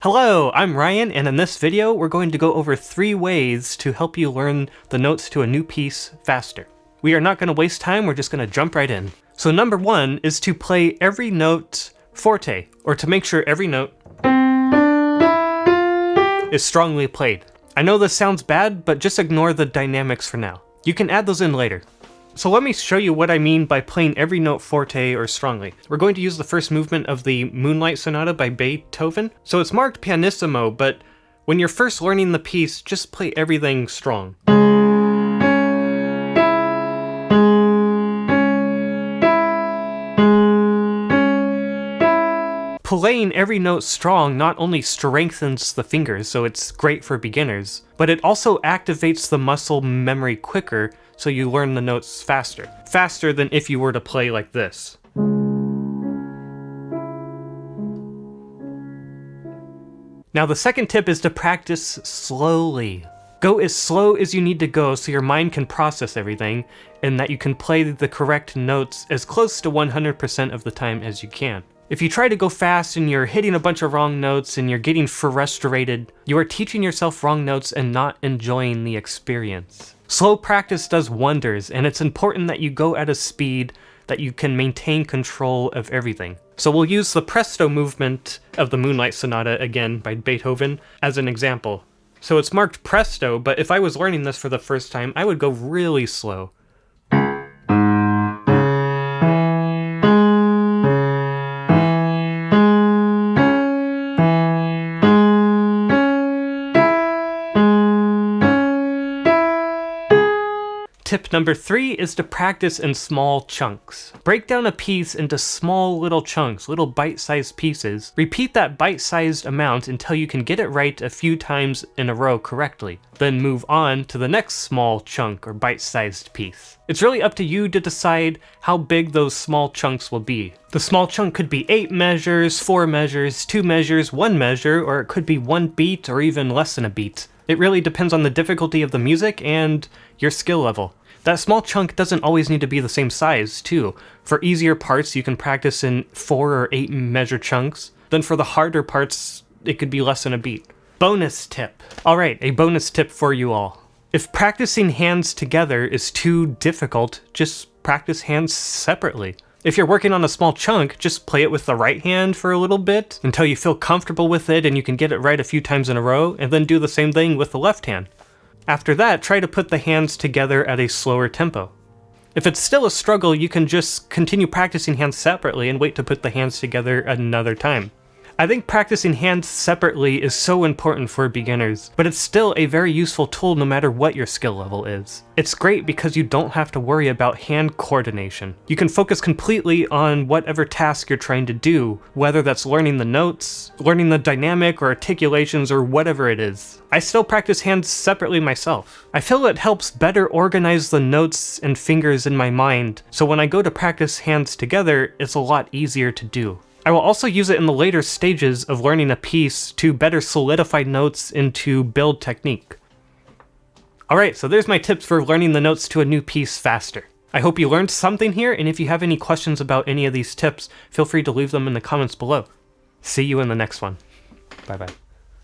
Hello, I'm Ryan, and in this video we're going to go over 3 ways to help you learn the notes to a new piece faster. We are not going to waste time, we're just going to jump right in. So number 1 is to play every note forte, or to make sure every note is strongly played. I know this sounds bad, but just ignore the dynamics for now. You can add those in later. So let me show you what I mean by playing every note forte or strongly. We're going to use the first movement of the Moonlight Sonata by Beethoven. So it's marked pianissimo, but when you're first learning the piece, just play everything strong. Playing every note strong not only strengthens the fingers, so it's great for beginners, but it also activates the muscle memory quicker, so you learn the notes faster. Faster than if you were to play like this. Now the second tip is to practice slowly. Go as slow as you need to go so your mind can process everything, and that you can play the correct notes as close to 100% of the time as you can. If you try to go fast and you're hitting a bunch of wrong notes and you're getting frustrated, you are teaching yourself wrong notes and not enjoying the experience. Slow practice does wonders, and it's important that you go at a speed that you can maintain control of everything. So we'll use the presto movement of the Moonlight Sonata again by Beethoven as an example. So it's marked presto, but if I was learning this for the first time, I would go really slow. Tip number 3 is to practice in small chunks. Break down a piece into small little chunks, little bite-sized pieces. Repeat that bite-sized amount until you can get it right a few times in a row correctly. Then move on to the next small chunk or bite-sized piece. It's really up to you to decide how big those small chunks will be. The small chunk could be 8 measures, 4 measures, 2 measures, 1 measure, or it could be 1 beat or even less than a beat. It really depends on the difficulty of the music and your skill level. That small chunk doesn't always need to be the same size, too. For easier parts, you can practice in 4 or 8 measure chunks. Then for the harder parts, it could be less than a beat. Bonus tip. Alright, a bonus tip for you all. If practicing hands together is too difficult, just practice hands separately. If you're working on a small chunk, just play it with the right hand for a little bit until you feel comfortable with it and you can get it right a few times in a row, and then do the same thing with the left hand. After that, try to put the hands together at a slower tempo. If it's still a struggle, you can just continue practicing hands separately and wait to put the hands together another time. I think practicing hands separately is so important for beginners, but it's still a very useful tool no matter what your skill level is. It's great because you don't have to worry about hand coordination. You can focus completely on whatever task you're trying to do, whether that's learning the notes, learning the dynamic or articulations, or whatever it is. I still practice hands separately myself. I feel it helps better organize the notes and fingers in my mind, so when I go to practice hands together, it's a lot easier to do. I will also use it in the later stages of learning a piece to better solidify notes into build technique. Alright, so there's my tips for learning the notes to a new piece faster. I hope you learned something here, and if you have any questions about any of these tips, feel free to leave them in the comments below. See you in the next one. Bye bye.